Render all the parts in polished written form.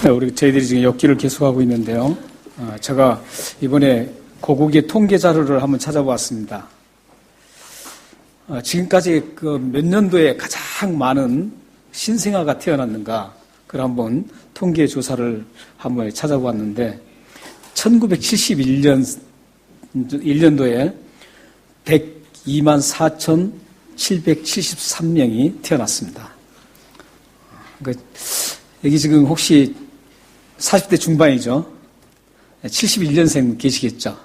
저희들이 지금 엮기를 계속하고 있는데요. 제가 이번에 고국의 통계 자료를 한번 찾아보았습니다. 지금까지 그 몇 년도에 가장 많은 신생아가 태어났는가, 그걸 한번 통계 조사를 한번 찾아보았는데, 1971년도에 102만 4,773명이 태어났습니다. 여기 지금 혹시 40대 중반이죠? 71년생 계시겠죠?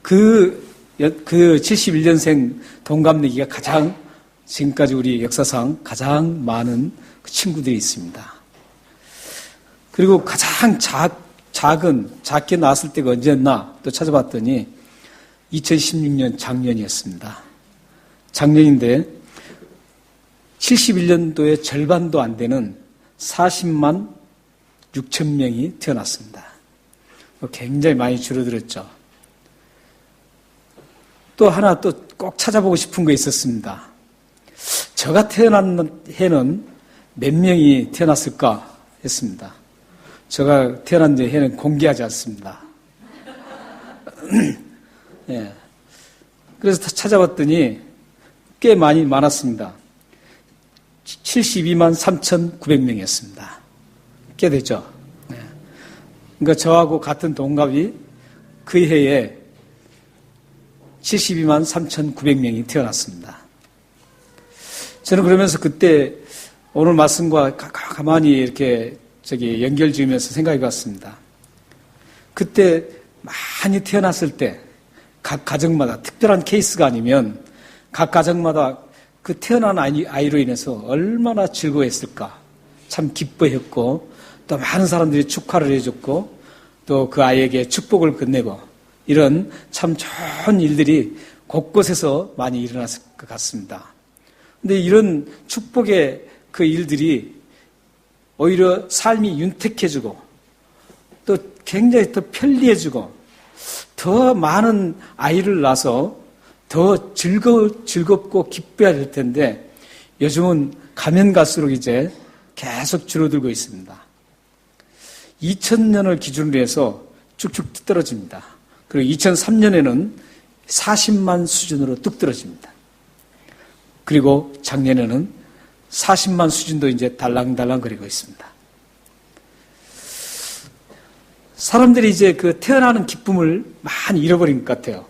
그 71년생 동갑내기가 가장 지금까지 우리 역사상 가장 많은 친구들이 있습니다. 그리고 가장 작게 나왔을 때가 언제였나 또 찾아봤더니 2016년 작년이었습니다. 작년인데 71년도에 절반도 안 되는 40만 6천 명이 태어났습니다. 굉장히 많이 줄어들었죠. 또 하나 또 꼭 찾아보고 싶은 거 있었습니다. 저가 태어난 해는 몇 명이 태어났을까 했습니다. 제가 태어난 해는 공개하지 않습니다. 예. 그래서 찾아봤더니 꽤 많았습니다. 72만 3,900명이었습니다. 꽤 되죠. 네. 그러니까 저하고 같은 동갑이 그 해에 72만 3,900명이 태어났습니다. 저는 그러면서 그때 오늘 말씀과 가만히 이렇게 연결 지으면서 생각해 봤습니다. 그때 많이 태어났을 때 각 가정마다 특별한 케이스가 아니면 각 가정마다 그 태어난 아이로 인해서 얼마나 즐거워했을까. 참 기뻐했고 또 많은 사람들이 축하를 해줬고 또 그 아이에게 축복을 건네고 이런 참 좋은 일들이 곳곳에서 많이 일어났을 것 같습니다. 근데 이런 축복의 그 일들이 오히려 삶이 윤택해지고 또 굉장히 더 편리해지고 더 많은 아이를 낳아서 더 즐겁고 기뻐야 될 텐데 요즘은 가면 갈수록 이제 계속 줄어들고 있습니다. 2000년을 기준으로 해서 쭉쭉 떨어집니다. 그리고 2003년에는 40만 수준으로 뚝 떨어집니다. 그리고 작년에는 40만 수준도 이제 달랑달랑 거리고 있습니다. 사람들이 이제 그 태어나는 기쁨을 많이 잃어버린 것 같아요.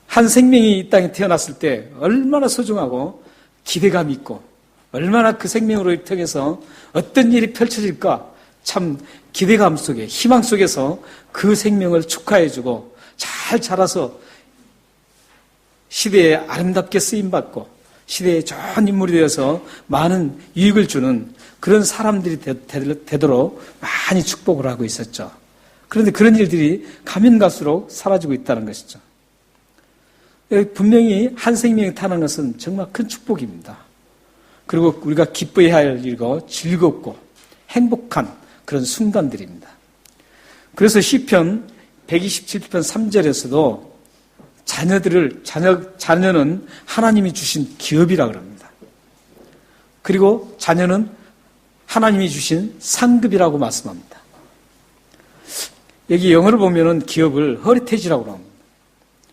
한 생명이 이 땅에 태어났을 때 얼마나 소중하고 기대감이 있고 얼마나 그 생명으로 통해서 어떤 일이 펼쳐질까 참 기대감 속에 희망 속에서 그 생명을 축하해주고 잘 자라서 시대에 아름답게 쓰임받고 시대에 좋은 인물이 되어서 많은 유익을 주는 그런 사람들이 되도록 많이 축복을 하고 있었죠. 그런데 그런 일들이 가면 갈수록 사라지고 있다는 것이죠. 분명히 한 생명이 타는 것은 정말 큰 축복입니다. 그리고 우리가 기뻐해야 할 일이고 즐겁고 행복한 그런 순간들입니다. 그래서 시편 127편 3절에서도 자녀는 하나님이 주신 기업이라 그럽니다. 그리고 자녀는 하나님이 주신 상급이라고 말씀합니다. 여기 영어를 보면은 기업을 허리테지라고 합니다.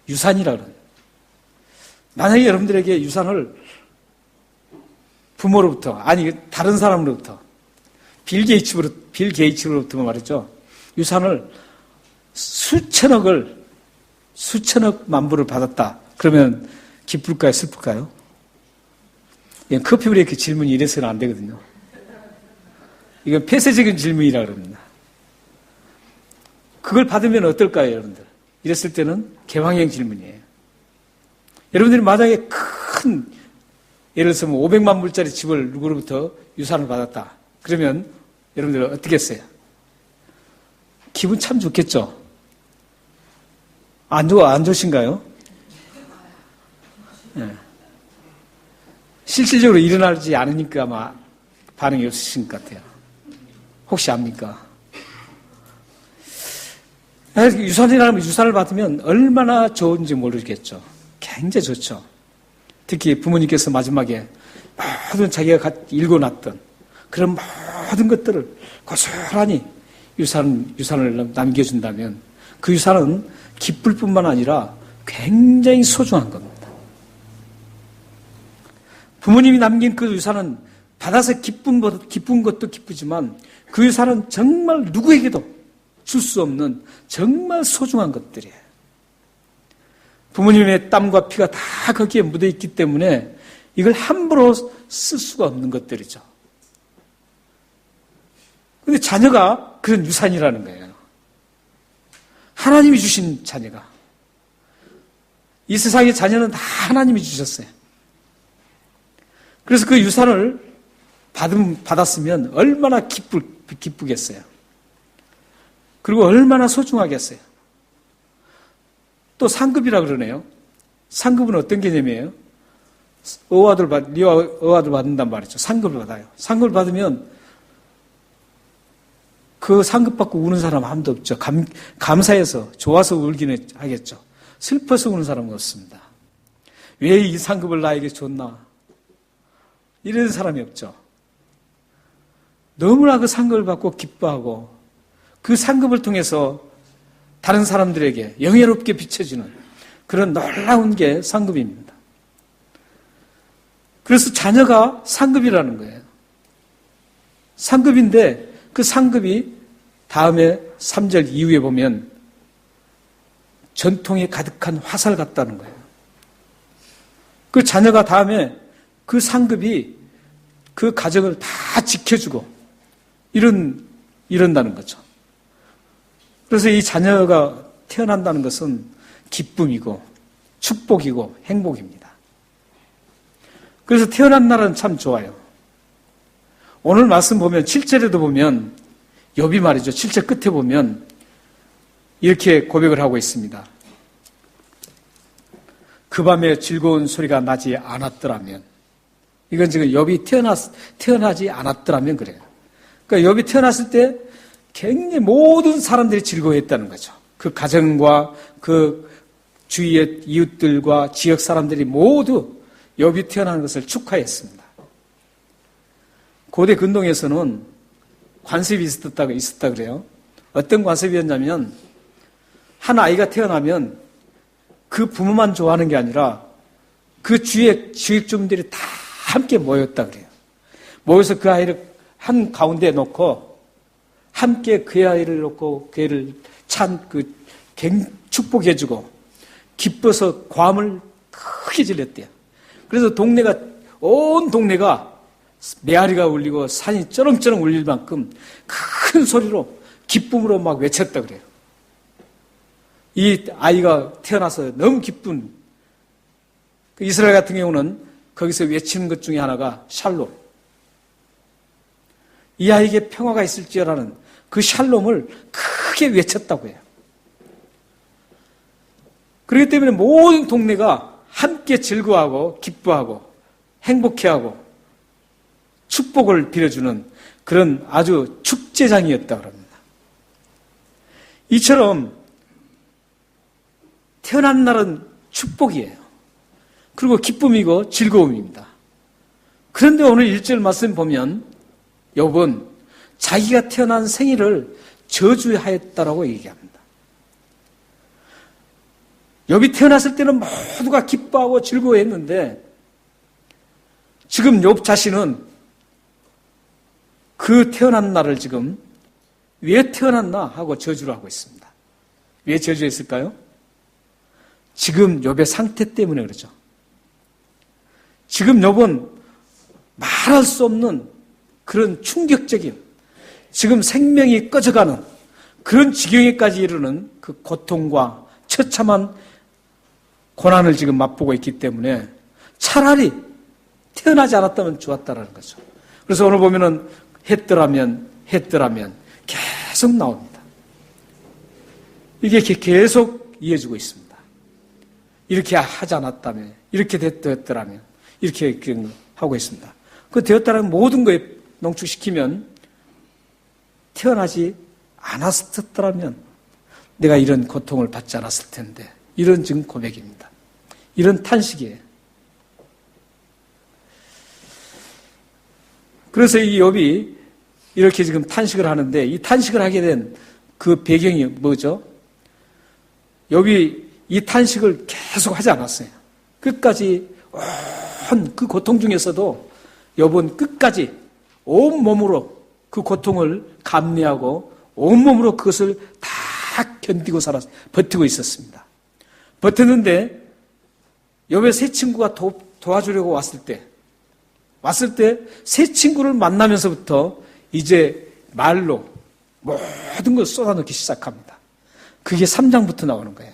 유산이라고 합니다. 만약에 여러분들에게 유산을 부모로부터, 아니 다른 사람으로부터, 빌 게이츠로부터 말이죠. 유산을 수천억 만불을 받았다. 그러면 기쁠까요? 슬플까요? 커피 브레이크 질문이 이래서는 안 되거든요. 이건 폐쇄적인 질문이라 그럽니다. 그걸 받으면 어떨까요, 여러분들? 이랬을 때는 개방형 질문이에요. 여러분들이 만약에 예를 들어서 500만 불짜리 집을 누구로부터 유산을 받았다. 그러면 여러분들 어떻게 했어요? 기분 참 좋겠죠? 안 좋으신가요? 네. 실질적으로 일어나지 않으니까 아마 반응이 없으신 것 같아요. 혹시 압니까? 유산이라면 유산을 받으면 얼마나 좋은지 모르겠죠. 굉장히 좋죠. 특히 부모님께서 마지막에 모든 자기가 읽어놨던 그런 모든 것들을 고스란히 유산을 남겨준다면 그 유산은 기쁠 뿐만 아니라 굉장히 소중한 겁니다. 부모님이 남긴 그 유산은 받아서 기쁜 것도 기쁘지만 그 유산은 정말 누구에게도 줄 수 없는 정말 소중한 것들이에요. 부모님의 땀과 피가 다 거기에 묻어 있기 때문에 이걸 함부로 쓸 수가 없는 것들이죠. 그런데 자녀가 그런 유산이라는 거예요. 하나님이 주신 자녀가. 이 세상의 자녀는 다 하나님이 주셨어요. 그래서 그 유산을 받았으면 얼마나 기쁘겠어요. 그리고 얼마나 소중하겠어요. 또 상급이라 그러네요. 상급은 어떤 개념이에요? 어아들 받는단 말이죠. 상급을 받아요. 상급을 받으면 그 상급 받고 우는 사람 아무도 없죠. 감사해서 좋아서 울기는 하겠죠. 슬퍼서 우는 사람은 없습니다. 왜 이 상급을 나에게 줬나? 이런 사람이 없죠. 너무나 그 상급을 받고 기뻐하고 그 상급을 통해서 다른 사람들에게 영예롭게 비춰지는 그런 놀라운 게 상급입니다. 그래서 자녀가 상급이라는 거예요. 상급인데 그 상급이 다음에 3절 이후에 보면 전통에 가득한 화살 같다는 거예요. 그 자녀가 다음에 그 상급이 그 가정을 다 지켜주고 이런다는 거죠. 그래서 이 자녀가 태어난다는 것은 기쁨이고 축복이고 행복입니다. 그래서 태어난 날은 참 좋아요. 오늘 말씀 보면 7절에도 보면 욥이 말이죠. 7절 끝에 보면 이렇게 고백을 하고 있습니다. 그 밤에 즐거운 소리가 나지 않았더라면, 이건 지금 욥이 태어나지 않았더라면 그래요. 그러니까 욥이 태어났을 때 굉장히 모든 사람들이 즐거워했다는 거죠. 그 가정과 그 주위의 이웃들과 지역 사람들이 모두 욥이 태어나는 것을 축하했습니다. 고대 근동에서는 관습이 있었다 그래요. 어떤 관습이었냐면 한 아이가 태어나면 그 부모만 좋아하는 게 아니라 그 주위의 주민들이 다 함께 모였다 그래요. 모여서 그 아이를 한 가운데 놓고 함께 그 아이를 놓고 그 애를 축복해주고 기뻐서 괌을 크게 질렀대요. 그래서 온 동네가 메아리가 울리고 산이 쩌렁쩌렁 울릴 만큼 큰 소리로 기쁨으로 막 외쳤다 그래요. 이 아이가 태어나서 너무 기쁜, 이스라엘 같은 경우는 거기서 외치는 것 중에 하나가 샬롬. 이 아이에게 평화가 있을지라는 그 샬롬을 크게 외쳤다고 해요. 그렇기 때문에 모든 동네가 함께 즐거워하고 기뻐하고 행복해하고 축복을 빌어주는 그런 아주 축제장이었다고 합니다. 이처럼 태어난 날은 축복이에요. 그리고 기쁨이고 즐거움입니다. 그런데 오늘 1절 말씀 보면 욥은 자기가 태어난 생일을 저주하였다라고 얘기합니다. 욥이 태어났을 때는 모두가 기뻐하고 즐거워했는데 지금 욥 자신은 그 태어난 날을 지금 왜 태어났나 하고 저주를 하고 있습니다. 왜 저주했을까요? 지금 욥의 상태 때문에 그러죠. 지금 욥은 말할 수 없는 그런 충격적인, 지금 생명이 꺼져가는 그런 지경에까지 이르는 그 고통과 처참한 고난을 지금 맛보고 있기 때문에 차라리 태어나지 않았다면 좋았다라는 거죠. 그래서 오늘 보면은 했더라면 계속 나옵니다. 이게 계속 이어지고 있습니다. 이렇게 하지 않았다면, 이렇게 됐더라면, 이렇게 하고 있습니다. 그 되었다는 모든 거에 농축시키면 태어나지 않았었더라면 내가 이런 고통을 받지 않았을 텐데, 이런 지금 고백입니다. 이런 탄식이에요. 그래서 이 욥이 이렇게 지금 탄식을 하는데 이 탄식을 하게 된 그 배경이 뭐죠? 욥이 이 탄식을 계속 하지 않았어요. 끝까지 온 그 고통 중에서도 욥은 끝까지 온몸으로 그 고통을 감내하고 온몸으로 그것을 다 견디고 버티고 있었습니다. 버텼는데 욥의 새 친구가 도와주려고 왔을 때 새 친구를 만나면서부터 이제 말로 모든 걸 쏟아놓기 시작합니다. 그게 3장부터 나오는 거예요.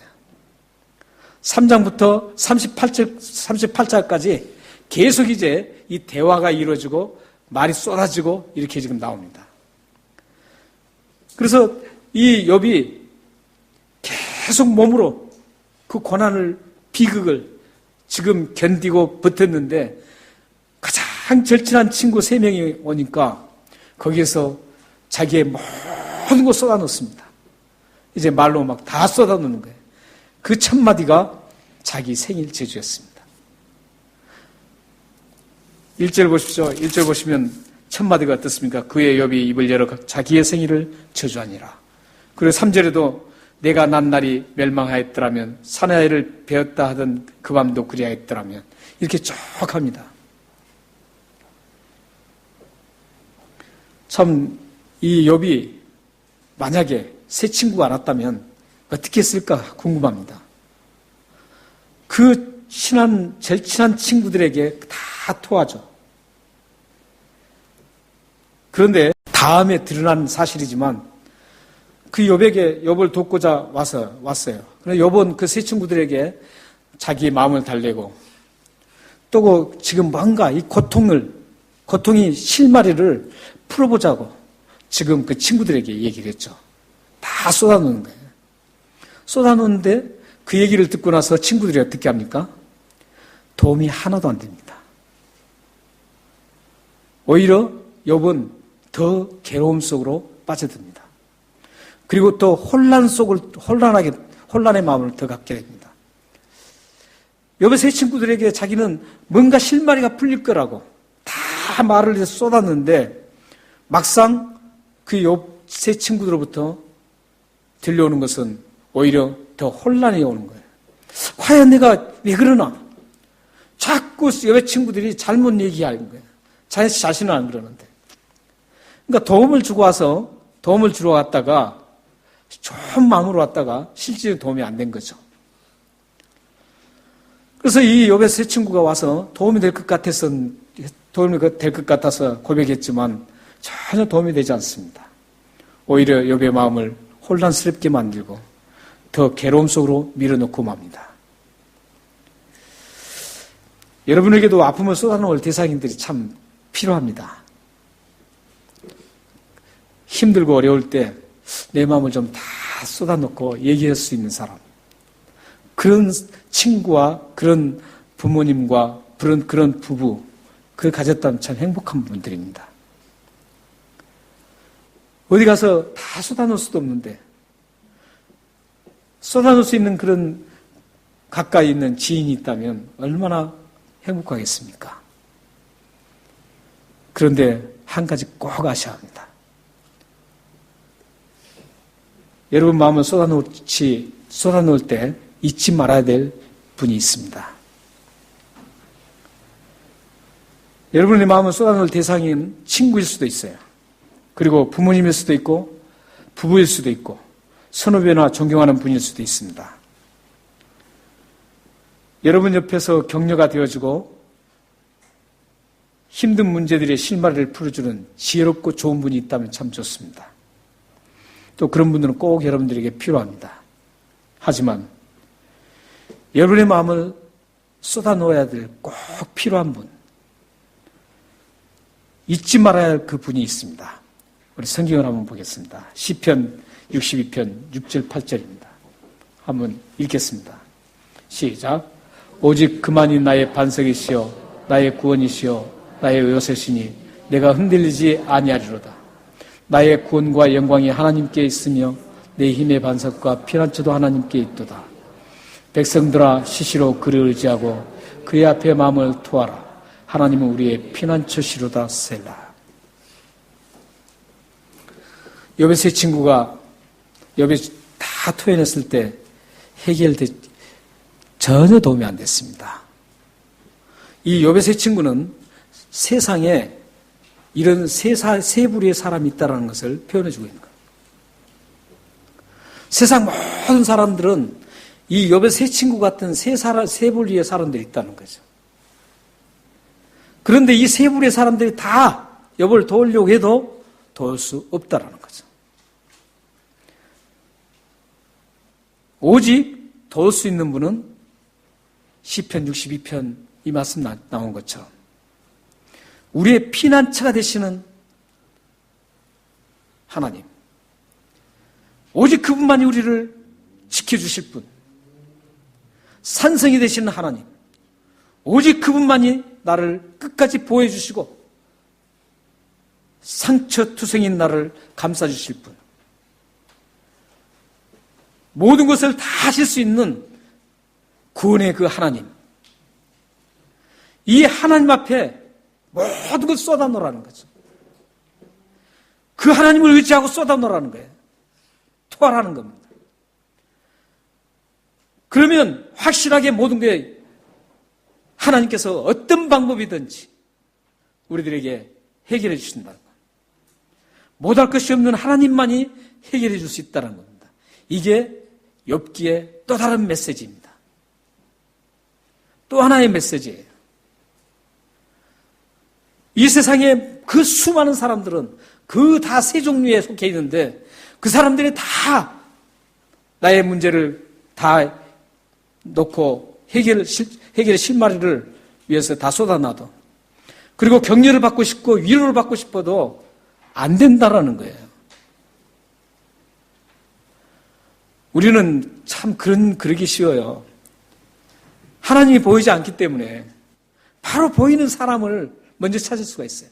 3장부터 38장까지 계속 이제 이 대화가 이루어지고 말이 쏟아지고 이렇게 지금 나옵니다. 그래서 이 욥이 계속 몸으로 그 고난을, 비극을 지금 견디고 버텼는데 가장 절친한 친구 3명이 오니까 거기에서 자기의 모든 걸 쏟아놓습니다. 이제 말로 막 다 쏟아놓는 거예요. 그 첫 마디가 자기 생일 제주였습니다. 1절 보십시오. 1절 보시면 첫 마디가 어떻습니까? 그의 욥이 입을 열어 자기의 생일을 저주하니라. 그리고 3절에도 내가 난 날이 멸망하였더라면 사나이를 베었다 하던 그 밤도 그리하였더라면 이렇게 쭉 합니다. 참 이 욥이 만약에 새 친구가 안 왔다면 어떻게 했을까 궁금합니다. 그 제일 친한 친구들에게 다 토하죠. 그런데 다음에 드러난 사실이지만 그 욥을 돕고자 왔어요. 그런데 욥은 그 새 친구들에게 자기의 마음을 달래고 또 지금 뭔가 이 고통이 실마리를 풀어보자고 지금 그 친구들에게 얘기를 했죠. 다 쏟아놓는 거예요. 쏟아놓는데 그 얘기를 듣고 나서 친구들이 어떻게 합니까? 도움이 하나도 안 됩니다. 오히려 욥은 더 괴로움 속으로 빠져듭니다. 그리고 또 혼란의 마음을 더 갖게 됩니다. 욥의 새 친구들에게 자기는 뭔가 실마리가 풀릴 거라고 다 말을 해서 쏟았는데 막상 그 욥 새 친구들로부터 들려오는 것은 오히려 더 혼란이 오는 거예요. 과연 내가 왜 그러나? 자꾸 욥의 친구들이 잘못 얘기하는 거예요. 자신은 안 그러는데. 그러니까 도움을 주러 왔다가 좋은 마음으로 왔다가 실제로 도움이 안 된 거죠. 그래서 이 욥의 새 친구가 와서 도움이 될 것 같아서 고백했지만 전혀 도움이 되지 않습니다. 오히려 욥의 마음을 혼란스럽게 만들고 더 괴로움 속으로 밀어넣고 맙니다. 여러분에게도 아픔을 쏟아놓을 대상인들이 참 필요합니다. 힘들고 어려울 때 내 마음을 좀 다 쏟아놓고 얘기할 수 있는 사람, 그런 친구와 그런 부모님과 그런 부부, 그걸 가졌다면 참 행복한 분들입니다. 어디 가서 다 쏟아놓을 수도 없는데 쏟아놓을 수 있는 그런 가까이 있는 지인이 있다면 얼마나 행복하겠습니까? 그런데 한 가지 꼭 아셔야 합니다. 여러분 마음을 쏟아놓을 때 잊지 말아야 될 분이 있습니다. 여러분의 마음을 쏟아놓을 대상인 친구일 수도 있어요. 그리고 부모님일 수도 있고 부부일 수도 있고 선후배나 존경하는 분일 수도 있습니다. 여러분 옆에서 격려가 되어주고 힘든 문제들의 실마리를 풀어주는 지혜롭고 좋은 분이 있다면 참 좋습니다. 또 그런 분들은 꼭 여러분들에게 필요합니다. 하지만 여러분의 마음을 쏟아놓아야 될 꼭 필요한 분, 잊지 말아야 할 그 분이 있습니다. 우리 성경을 한번 보겠습니다. 시편 62편 6절 8절입니다. 한번 읽겠습니다. 시작. 오직 그만이 나의 반석이시여 나의 구원이시여 나의 요새시니 내가 흔들리지 아니하리로다. 나의 구원과 영광이 하나님께 있으며 내 힘의 반석과 피난처도 하나님께 있도다. 백성들아 시시로 그를 의지하고 그의 앞에 마음을 토하라. 하나님은 우리의 피난처시로다. 셀라. 욥의 세 친구가 욥이 다 토해냈을 때 해결돼 전혀 도움이 안 됐습니다. 이 욥의 세 친구는 세상에 이런 세 부류의 사람이 있다는 것을 표현해주고 있는 거예요. 세상 모든 사람들은 이 욥의 세 친구 같은 세 부류의 사람들이 있다는 거죠. 그런데 이 세 부류의 사람들이 다 욥을 도우려고 해도 도울 수 없다는 거죠. 오직 도울 수 있는 분은 시편 62편 이 말씀 나온 것처럼 우리의 피난처가 되시는 하나님, 오직 그분만이 우리를 지켜주실 분, 산성이 되시는 하나님, 오직 그분만이 나를 끝까지 보호해 주시고 상처투성인 나를 감싸주실 분, 모든 것을 다 하실 수 있는 구원의 그 하나님, 이 하나님 앞에 모든 걸 쏟아놓으라는 거죠. 그 하나님을 의지하고 쏟아놓으라는 거예요. 토하라는 겁니다. 그러면 확실하게 모든 게 하나님께서 어떤 방법이든지 우리들에게 해결해 주신다는 겁니다. 못할 것이 없는 하나님만이 해결해 줄 수 있다는 겁니다. 이게 욥기의 또 다른 메시지입니다. 또 하나의 메시지예요. 이 세상에 그 수많은 사람들은 그 다 세 종류에 속해 있는데 그 사람들이 다 나의 문제를 다 놓고 해결의 실마리를 위해서 다 쏟아놔도 그리고 격려를 받고 싶고 위로를 받고 싶어도 안 된다라는 거예요. 우리는 참 그러기 쉬워요. 하나님이 보이지 않기 때문에 바로 보이는 사람을 먼저 찾을 수가 있어요.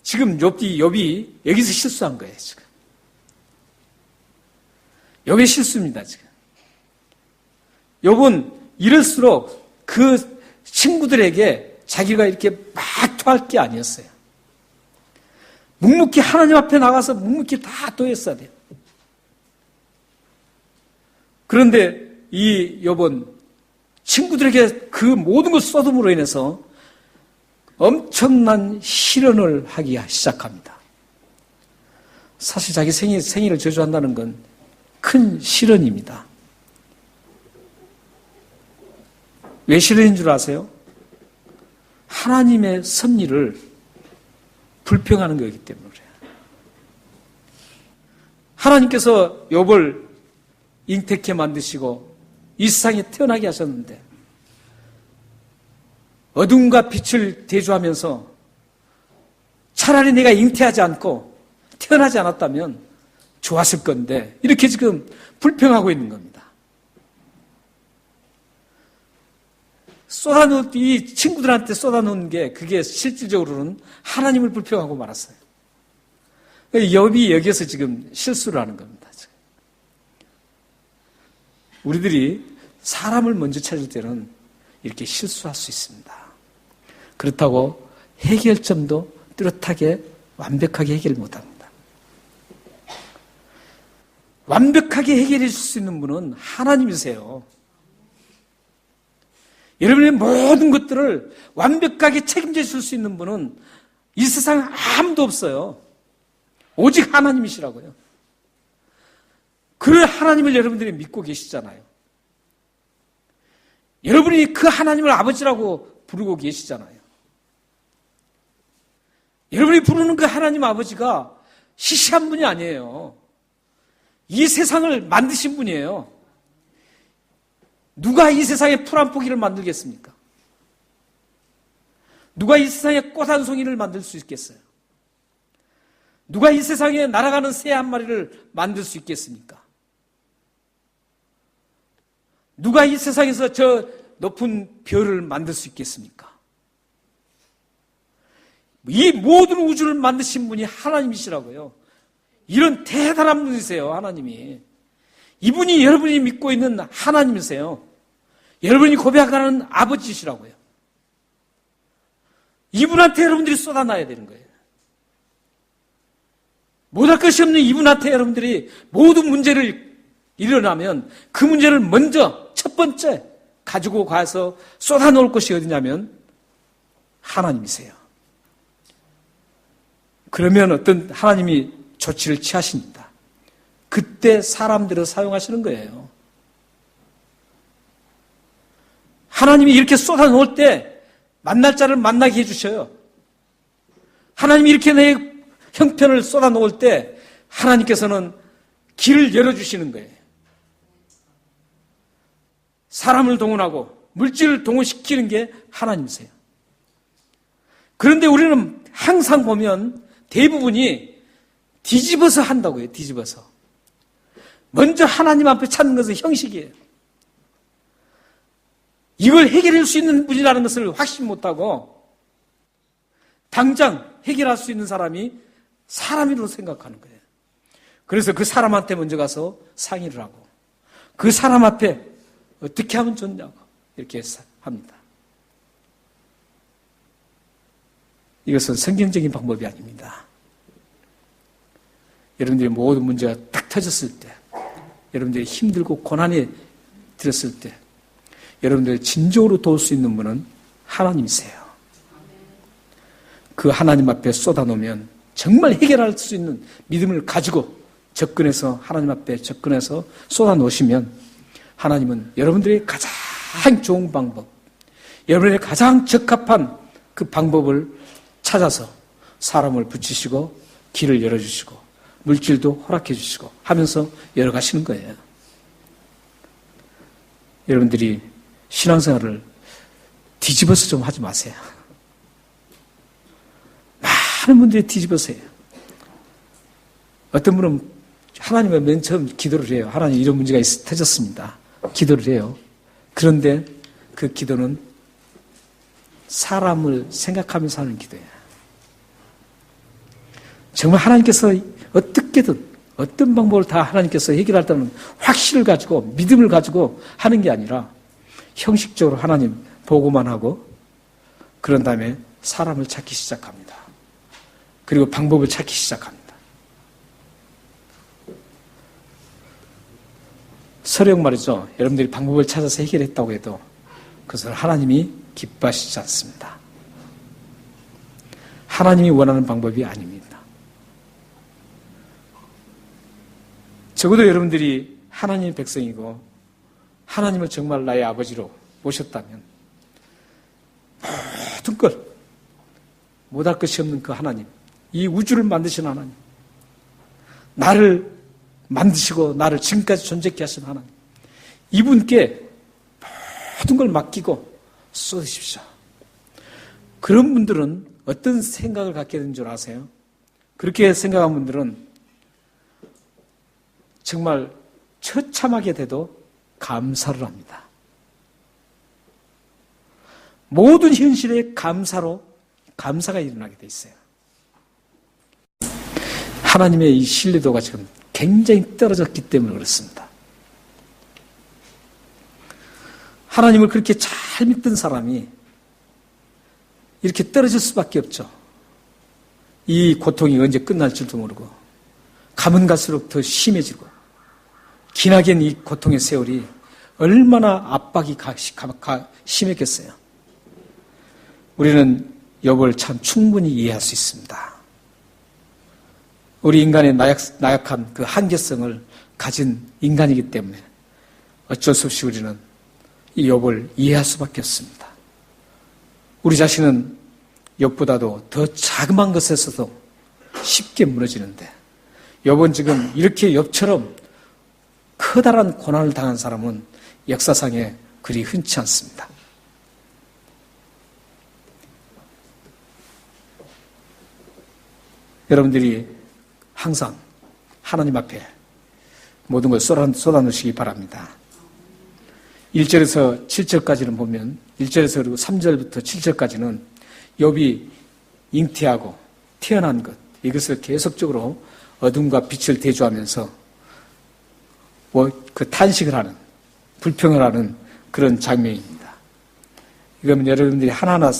지금 욥이 여기서 실수한 거예요, 지금. 욥의 실수입니다, 지금. 욥은 이럴수록 그 친구들에게 자기가 이렇게 막 토할 게 아니었어요. 묵묵히 하나님 앞에 나가서 묵묵히 다 토했어야 돼요. 그런데 이 욥은 친구들에게 그 모든 걸 쏟음으로 인해서 엄청난 실언을 하기 시작합니다. 사실 자기 생일을 저주한다는 건 큰 실언입니다. 왜 실언인 줄 아세요? 하나님의 섭리를 불평하는 거기 때문에 그래요. 하나님께서 욥을 잉태케 만드시고 이 세상에 태어나게 하셨는데 어둠과 빛을 대조하면서 차라리 내가 잉태하지 않고 태어나지 않았다면 좋았을 건데 이렇게 지금 불평하고 있는 겁니다. 이 친구들한테 쏟아놓은 게 그게 실질적으로는 하나님을 불평하고 말았어요. 욥이 여기에서 지금 실수를 하는 겁니다. 지금. 우리들이 사람을 먼저 찾을 때는 이렇게 실수할 수 있습니다. 그렇다고 해결점도 뚜렷하게 완벽하게 해결 못합니다. 완벽하게 해결해 줄 수 있는 분은 하나님이세요. 여러분의 모든 것들을 완벽하게 책임져 줄 수 있는 분은 이 세상에 아무도 없어요. 오직 하나님이시라고요. 그 하나님을 여러분들이 믿고 계시잖아요. 여러분이 그 하나님을 아버지라고 부르고 계시잖아요. 여러분이 부르는 그 하나님 아버지가 시시한 분이 아니에요. 이 세상을 만드신 분이에요. 누가 이 세상에 풀 한 포기를 만들겠습니까? 누가 이 세상에 꽃 한 송이를 만들 수 있겠어요? 누가 이 세상에 날아가는 새 한 마리를 만들 수 있겠습니까? 누가 이 세상에서 저 높은 별을 만들 수 있겠습니까? 이 모든 우주를 만드신 분이 하나님이시라고요. 이런 대단한 분이세요, 하나님이. 이분이 여러분이 믿고 있는 하나님이세요. 여러분이 고백하는 아버지시라고요. 이분한테 여러분들이 쏟아놔야 되는 거예요. 못할 것이 없는 이분한테 여러분들이 모든 문제를 일어나면 그 문제를 먼저 첫 번째 가지고 가서 쏟아놓을 것이 어디냐면 하나님이세요. 그러면 어떤 하나님이 조치를 취하십니다. 그때 사람들을 사용하시는 거예요. 하나님이 이렇게 쏟아놓을 때 만날 자를 만나게 해주셔요. 하나님이 이렇게 내 형편을 쏟아놓을 때 하나님께서는 길을 열어주시는 거예요. 사람을 동원하고 물질을 동원시키는 게 하나님이세요. 그런데 우리는 항상 보면 대부분이 뒤집어서 한다고 해요. 뒤집어서. 먼저 하나님 앞에 찾는 것은 형식이에요. 이걸 해결할 수 있는 분이라는 것을 확신 못하고 당장 해결할 수 있는 사람이 사람이라고 생각하는 거예요. 그래서 그 사람한테 먼저 가서 상의를 하고 그 사람 앞에 어떻게 하면 좋냐고 이렇게 합니다. 이것은 성경적인 방법이 아닙니다. 여러분들이 모든 문제가 딱 터졌을 때, 여러분들이 힘들고 고난에 들었을 때 여러분들을 진정으로 도울 수 있는 분은 하나님이세요. 그 하나님 앞에 쏟아놓으면 정말 해결할 수 있는 믿음을 가지고 접근해서 하나님 앞에 접근해서 쏟아놓으시면 하나님은 여러분들의 가장 좋은 방법, 여러분의 가장 적합한 그 방법을 찾아서 사람을 붙이시고 길을 열어주시고 물질도 허락해 주시고 하면서 열어가시는 거예요. 여러분들이 신앙생활을 뒤집어서 좀 하지 마세요. 많은 분들이 뒤집어서 해요. 어떤 분은 하나님의 맨 처음 기도를 해요. 하나님 이런 문제가 터졌습니다. 기도를 해요. 그런데 그 기도는 사람을 생각하면서 하는 기도예요. 정말 하나님께서 어떻게든 어떤 방법을 다 하나님께서 해결할다는 확신을 가지고 믿음을 가지고 하는 게 아니라 형식적으로 하나님 보고만 하고 그런 다음에 사람을 찾기 시작합니다. 그리고 방법을 찾기 시작합니다. 서령 말이죠. 여러분들이 방법을 찾아서 해결했다고 해도 그것을 하나님이 기뻐하시지 않습니다. 하나님이 원하는 방법이 아닙니다. 적어도 여러분들이 하나님의 백성이고 하나님을 정말 나의 아버지로 모셨다면 모든 걸 못할 것이 없는 그 하나님, 이 우주를 만드신 하나님, 나를 만드시고 나를 지금까지 존재케 하신 하나님, 이분께 모든 걸 맡기고 쏟으십시오. 그런 분들은 어떤 생각을 갖게 된 줄 아세요? 그렇게 생각한 분들은 정말 처참하게 돼도 감사를 합니다. 모든 현실에 감사가 일어나게 돼 있어요. 하나님의 이 신뢰도가 지금 굉장히 떨어졌기 때문에 그렇습니다. 하나님을 그렇게 잘 믿던 사람이 이렇게 떨어질 수밖에 없죠. 이 고통이 언제 끝날 줄도 모르고 가면 갈수록 더 심해지고 기나긴 이 고통의 세월이 얼마나 압박이 심했겠어요. 우리는 욥을 참 충분히 이해할 수 있습니다. 우리 인간의 나약한 그 한계성을 가진 인간이기 때문에 어쩔 수 없이 우리는 이 욥을 이해할 수밖에 없습니다. 우리 자신은 욥보다도 더 자그마한 것에서도 쉽게 무너지는데 욥은 지금 이렇게 욥처럼 커다란 고난을 당한 사람은 역사상에 그리 흔치 않습니다. 여러분들이 항상 하나님 앞에 모든 걸 쏟아놓으시기 바랍니다. 1절에서 7절까지는 보면 1절에서 그리고 3절부터 7절까지는 욥이 잉태하고 태어난 것, 이것을 계속적으로 어둠과 빛을 대조하면서 그 탄식을 하는, 불평을 하는 그런 장면입니다. 이거는 여러분들이 하나하나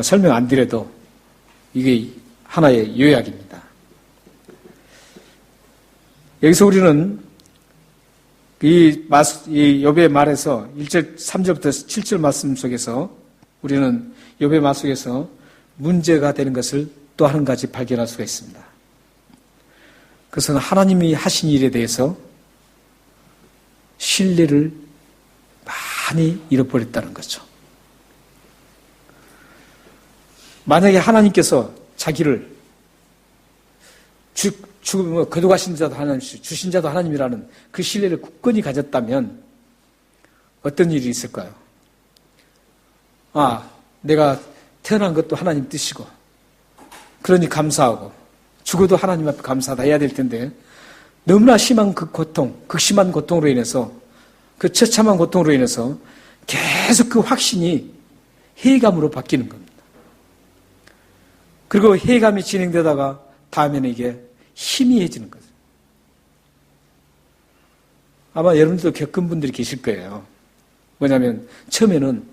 설명 안 드려도 이게 하나의 요약입니다. 여기서 우리는 이 욥의 말에서 1절, 3절부터 7절 말씀 속에서 우리는 욥의 말 속에서 문제가 되는 것을 또 한 가지 발견할 수가 있습니다. 그것은 하나님이 하신 일에 대해서 신뢰를 많이 잃어버렸다는 거죠. 만약에 하나님께서 자기를 거듭하신 자도 하나님, 주신 자도 하나님이라는 그 신뢰를 굳건히 가졌다면 어떤 일이 있을까요? 내가 태어난 것도 하나님 뜻이고, 그러니 감사하고, 죽어도 하나님 앞에 감사하다 해야 될 텐데, 너무나 심한 그 고통, 극심한 고통으로 인해서, 그 처참한 고통으로 인해서 계속 그 확신이 회의감으로 바뀌는 겁니다. 그리고 회의감이 진행되다가 다음에는 이게 희미해지는 거죠. 아마 여러분들도 겪은 분들이 계실 거예요. 뭐냐면 처음에는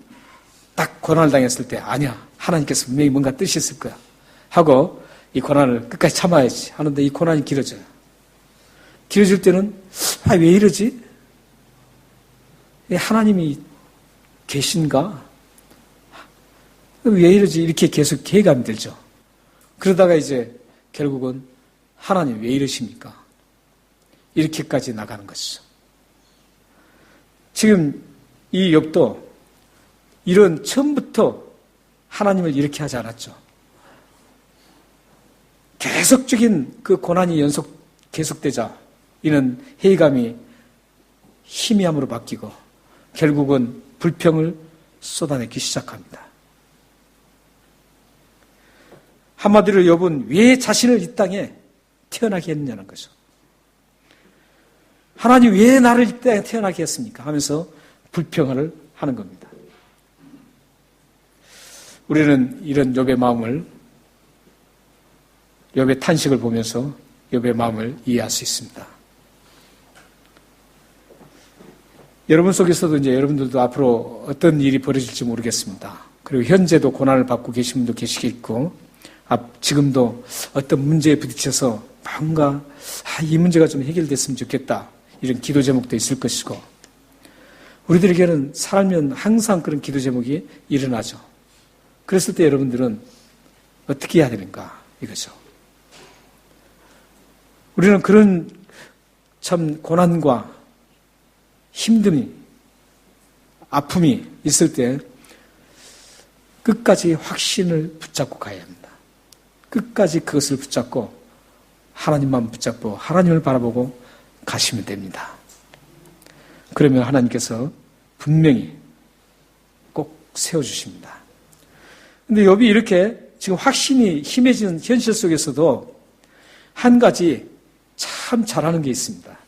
딱 고난을 당했을 때 아니야, 하나님께서 분명히 뭔가 뜻이 있을 거야 하고 이 고난을 끝까지 참아야지 하는데 이 고난이 길어져요. 길어질 때는 왜 이러지? 하나님이 계신가? 왜 이러지? 이렇게 계속 회의감이 들죠. 그러다가 이제 결국은 하나님 왜 이러십니까? 이렇게까지 나가는 것이죠. 지금 이 욥도 이런 처음부터 하나님을 이렇게 하지 않았죠. 계속적인 그 고난이 계속되자 이는 회의감이 희미함으로 바뀌고 결국은 불평을 쏟아내기 시작합니다. 한마디로 욥은 왜 자신을 이 땅에 태어나게 했느냐는 거죠. 하나님 왜 나를 이 땅에 태어나게 했습니까? 하면서 불평을 하는 겁니다. 우리는 이런 욥의 마음을, 욥의 탄식을 보면서 욥의 마음을 이해할 수 있습니다. 여러분 속에서도 이제 여러분들도 앞으로 어떤 일이 벌어질지 모르겠습니다. 그리고 현재도 고난을 받고 계신 분도 계시겠고, 지금도 어떤 문제에 부딪혀서 뭔가 이 문제가 좀 해결됐으면 좋겠다 이런 기도 제목도 있을 것이고, 우리들에게는 살면 항상 그런 기도 제목이 일어나죠. 그랬을 때 여러분들은 어떻게 해야 되는가 이거죠. 우리는 그런 참 고난과 힘듦이, 아픔이 있을 때 끝까지 확신을 붙잡고 가야 합니다. 끝까지 그것을 붙잡고 하나님만 붙잡고 하나님을 바라보고 가시면 됩니다. 그러면 하나님께서 분명히 꼭 세워주십니다. 근데 욥이 이렇게 지금 확신이 힘해진 현실 속에서도 한 가지 참 잘하는 게 있습니다.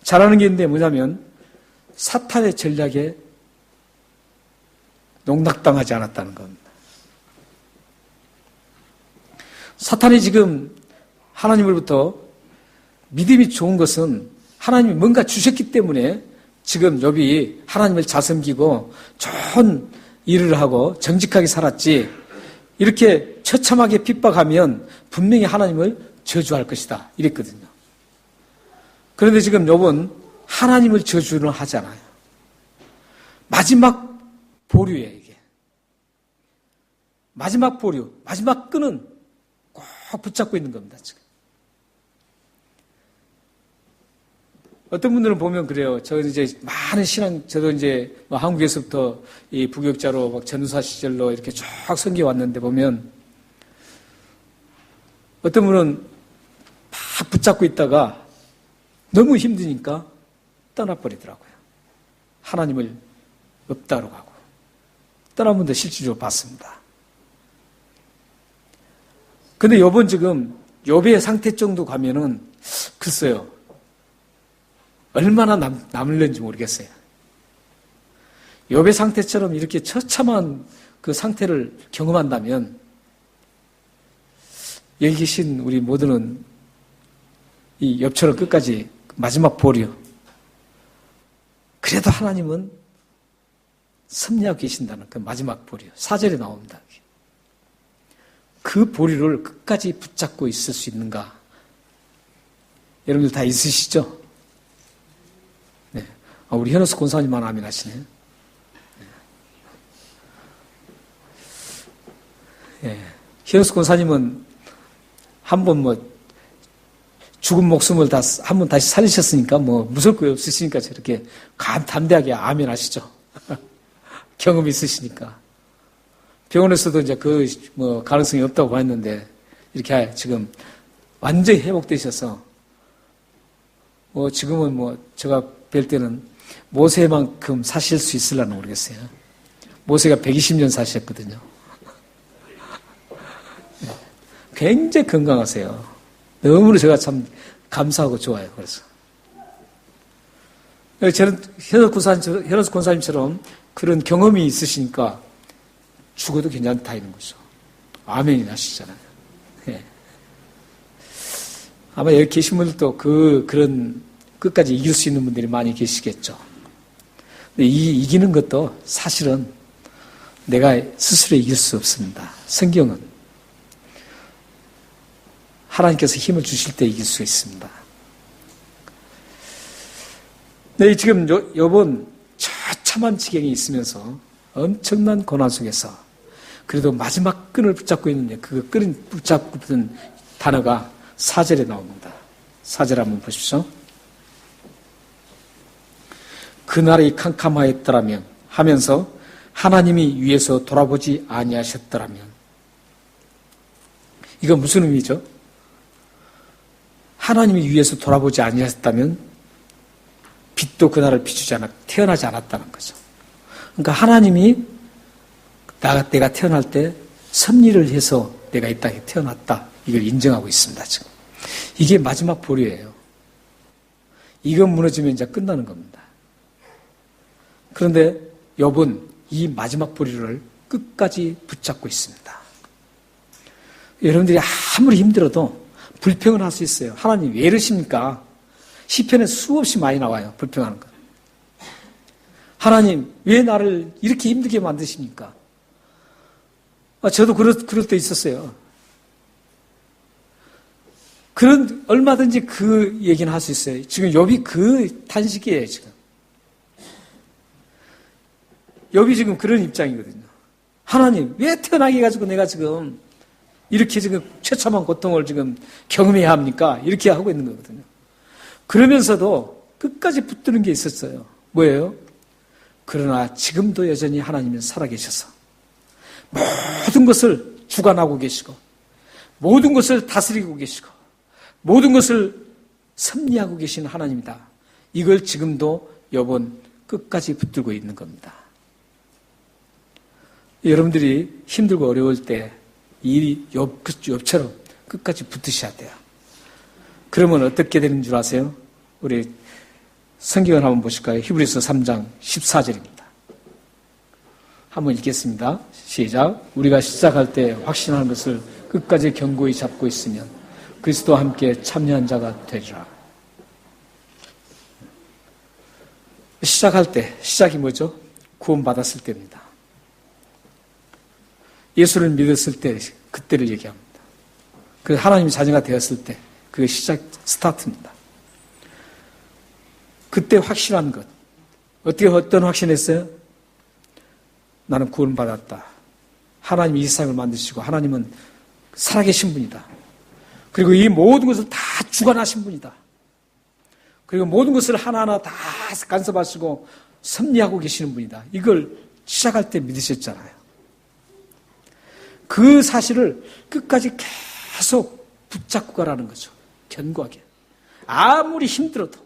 잘하는 게 있는데 뭐냐면 사탄의 전략에 농락당하지 않았다는 겁니다. 사탄이 지금 하나님으로부터 믿음이 좋은 것은 하나님이 뭔가 주셨기 때문에 지금 욥이 하나님을 자섬기고 좋은 일을 하고 정직하게 살았지, 이렇게 처참하게 핍박하면 분명히 하나님을 저주할 것이다 이랬거든요. 그런데 지금 욥은 하나님을 저주는 하지 않아요. 마지막 보류예요, 이게. 마지막 보류, 마지막 끈은 꼭 붙잡고 있는 겁니다, 지금. 어떤 분들은 보면 그래요. 저 이제 많은 저도 이제 한국에서부터 이 부교육자로 막 전도사 시절로 이렇게 쭉 섬겨 왔는데 보면 어떤 분은 막 붙잡고 있다가 너무 힘드니까 떠나버리더라고요. 하나님을 없다로 가고. 떠난 분도 실질적으로 봤습니다. 근데 욥은 지금 욥의 상태 정도 가면은 글쎄요, 얼마나 남을는지 모르겠어요. 욥의 상태처럼 이렇게 처참한 그 상태를 경험한다면 여기 계신 우리 모두는 이 욥처럼 끝까지 마지막 보류, 그래도 하나님은 섭리하고 계신다는 그 마지막 보류, 4절에 나옵니다. 그 보류를 끝까지 붙잡고 있을 수 있는가? 여러분들 다 있으시죠? 네. 우리 현우스 권사님만 아멘 하시네요. 네. 현우스 권사님은 한 번 죽은 목숨을 한 번 다시 살리셨으니까 무서울 거 없으시니까 저렇게 담대하게 아멘 하시죠. 경험이 있으시니까. 병원에서도 이제 가능성이 없다고 봤는데, 이렇게 지금 완전히 회복되셔서, 지금은 제가 뵐 때는 모세만큼 사실 수 있으려나 모르겠어요. 모세가 120년 사셨거든요. 굉장히 건강하세요. 너무나 제가 참 감사하고 좋아요. 그래서. 저는 현우스 권사님처럼 그런 경험이 있으시니까 죽어도 괜찮다 이런 거죠. 아멘이 나시잖아요. 네. 아마 여기 계신 분들도 그런 끝까지 이길 수 있는 분들이 많이 계시겠죠. 근데 이기는 것도 사실은 내가 스스로 이길 수 없습니다. 성경은 하나님께서 힘을 주실 때 이길 수 있습니다. 네, 지금 요번 처참한 지경에 있으면서 엄청난 고난 속에서 그래도 마지막 끈을 붙잡고 있는데 그 끈을 붙잡고 있는 단어가 4절에 나옵니다. 4절 한번 보십시오. 그날이 캄캄하였더라면 하면서 하나님이 위에서 돌아보지 아니하셨더라면. 이건 무슨 의미죠? 하나님이 위에서 돌아보지 아니하셨다면 빛도 그날을 비추지 태어나지 않았다는 거죠. 그러니까 하나님이 내가 태어날 때 섭리를 해서 내가 이 땅에 태어났다. 이걸 인정하고 있습니다. 지금. 이게 마지막 보류예요. 이건 무너지면 이제 끝나는 겁니다. 그런데 욥은 이 마지막 보류를 끝까지 붙잡고 있습니다. 여러분들이 아무리 힘들어도 불평을 할 수 있어요. 하나님 왜 이러십니까? 시편에 수없이 많이 나와요. 불평하는 것. 하나님 왜 나를 이렇게 힘들게 만드십니까? 저도 그럴 때 있었어요. 얼마든지 그 얘기는 할 수 있어요. 지금 욥이 그 탄식이에요, 지금. 욥이 지금 그런 입장이거든요. 하나님, 왜 태어나게 해가지고 내가 지금 이렇게 지금 처참한 고통을 지금 경험해야 합니까? 이렇게 하고 있는 거거든요. 그러면서도 끝까지 붙드는 게 있었어요. 뭐예요? 그러나 지금도 여전히 하나님은 살아계셔서 모든 것을 주관하고 계시고 모든 것을 다스리고 계시고 모든 것을 섭리하고 계신 하나님이다. 이걸 지금도 욥은 끝까지 붙들고 있는 겁니다. 여러분들이 힘들고 어려울 때 이 욥처럼 끝까지 붙으셔야 돼요. 그러면 어떻게 되는 줄 아세요? 우리 성경을 한번 보실까요? 히브리서 3장 14절입니다. 한번 읽겠습니다. 시작. 우리가 시작할 때 확신하는 것을 끝까지 견고히 잡고 있으면 그리스도와 함께 참여한 자가 되리라. 시작할 때, 시작이 뭐죠? 구원받았을 때입니다. 예수를 믿었을 때, 그때를 얘기합니다. 그래서 하나님의 자녀가 되었을 때, 그게 스타트입니다. 그때 확신한 것. 어떤 확신했어요? 나는 구원받았다. 하나님이 이 세상을 만드시고, 하나님은 살아계신 분이다. 그리고 이 모든 것을 다 주관하신 분이다. 그리고 모든 것을 하나하나 다 간섭하시고, 섭리하고 계시는 분이다. 이걸 시작할 때 믿으셨잖아요. 그 사실을 끝까지 계속 붙잡고 가라는 거죠. 견고하게. 아무리 힘들어도,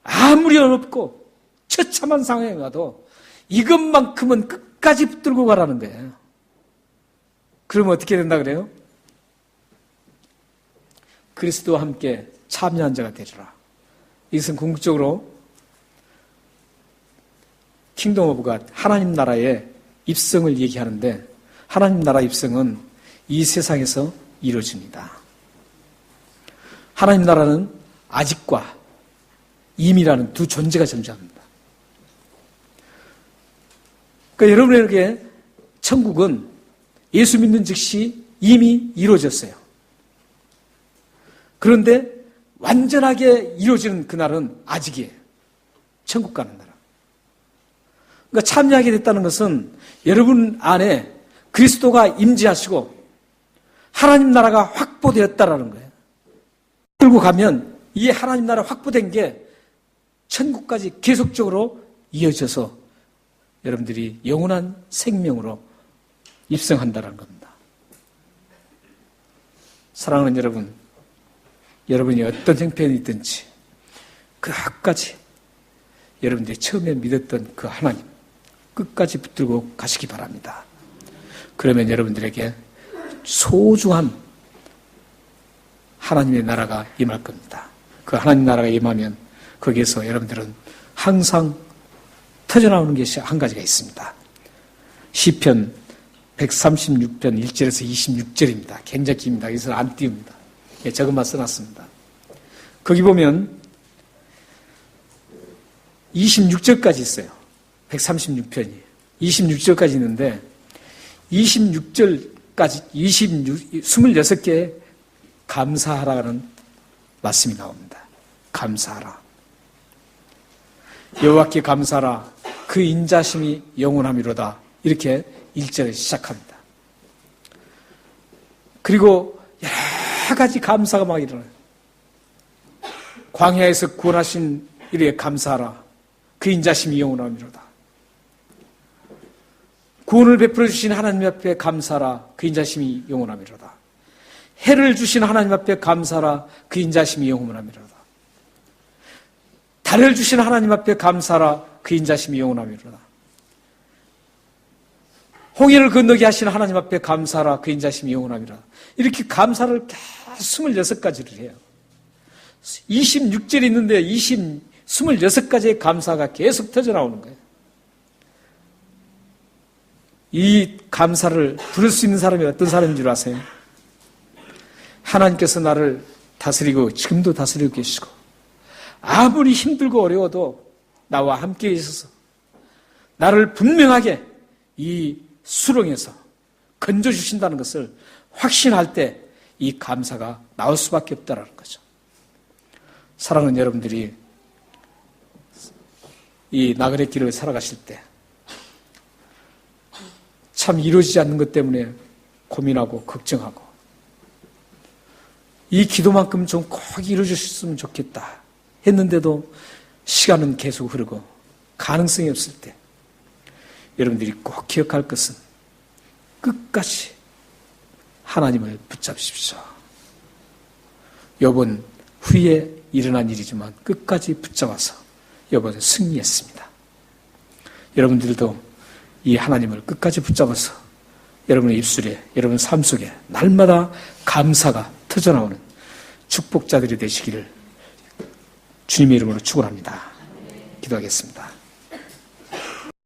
아무리 어렵고, 처참한 상황에 가도 이것만큼은 끝까지 붙들고 가라는 거예요. 그러면 어떻게 된다 그래요? 그리스도와 함께 참여한 자가 되리라. 이것은 궁극적으로 킹덤 오브 갓, 하나님 나라의 입성을 얘기하는데 하나님 나라 입성은 이 세상에서 이루어집니다. 하나님 나라는 아직과 임이라는 두 존재가 존재합니다. 그러니까 여러분에게 천국은 예수 믿는 즉시 이미 이루어졌어요. 그런데 완전하게 이루어지는 그날은 아직이에요. 천국 가는 날은. 그러니까 참여하게 됐다는 것은 여러분 안에 그리스도가 임재하시고 하나님 나라가 확보되었다라는 거예요. 들고 가면 이 하나님 나라 확보된 게 천국까지 계속적으로 이어져서 여러분들이 영원한 생명으로 입성한다는 겁니다. 사랑하는 여러분, 여러분이 어떤 형편이든지 끝까지 여러분들이 처음에 믿었던 그 하나님 끝까지 붙들고 가시기 바랍니다. 그러면 여러분들에게 소중한 하나님의 나라가 임할 겁니다. 그 하나님 나라가 임하면 거기에서 여러분들은 항상 터져나오는 것이 한 가지가 있습니다. 시편 136편 1절에서 26절입니다. 굉장히 깁니다. 여기서는 안 띄웁니다. 예, 저것만 써놨습니다. 거기 보면 26절까지 있어요. 136편이. 26절까지 있는데 26절까지 26개의 감사하라는 말씀이 나옵니다. 감사하라. 여호와께 감사하라. 그 인자심이 영원함이로다. 이렇게 1절에 시작합니다. 그리고 여러 가지 감사가 막 일어나요. 광야에서 구원하신 이에 감사하라. 그 인자심이 영원함이로다. 구원을 베풀어 주신 하나님 앞에 감사하라. 그 인자심이 영원함이로다. 해를 주신 하나님 앞에 감사하라. 그 인자심이 영원함이로다. 달을 주신 하나님 앞에 감사하라. 그 인자심이 영원함이로다. 홍해를 건너게 하신 하나님 앞에 감사하라. 그 인자심이 영원함이로다. 이렇게 감사를 계속 26가지를 해요. 26절이 있는데 26가지의 감사가 계속 터져나오는 거예요. 이 감사를 부를 수 있는 사람이 어떤 사람인 줄 아세요? 하나님께서 나를 다스리고 지금도 다스리고 계시고 아무리 힘들고 어려워도 나와 함께 있어서 나를 분명하게 이 수렁에서 건져주신다는 것을 확신할 때 이 감사가 나올 수밖에 없다는 거죠. 사랑하는 여러분들이 이 나그네 길을 살아가실 때 참 이루어지지 않는 것 때문에 고민하고 걱정하고 이 기도만큼 좀 꼭 이루어졌으면 좋겠다 했는데도 시간은 계속 흐르고 가능성이 없을 때 여러분들이 꼭 기억할 것은 끝까지 하나님을 붙잡으십시오. 요번 후에 일어난 일이지만 끝까지 붙잡아서 요번 승리했습니다. 여러분들도 이 하나님을 끝까지 붙잡아서 여러분의 입술에 여러분 삶 속에 날마다 감사가 터져나오는 축복자들이 되시기를 주님의 이름으로 축원합니다. 기도하겠습니다.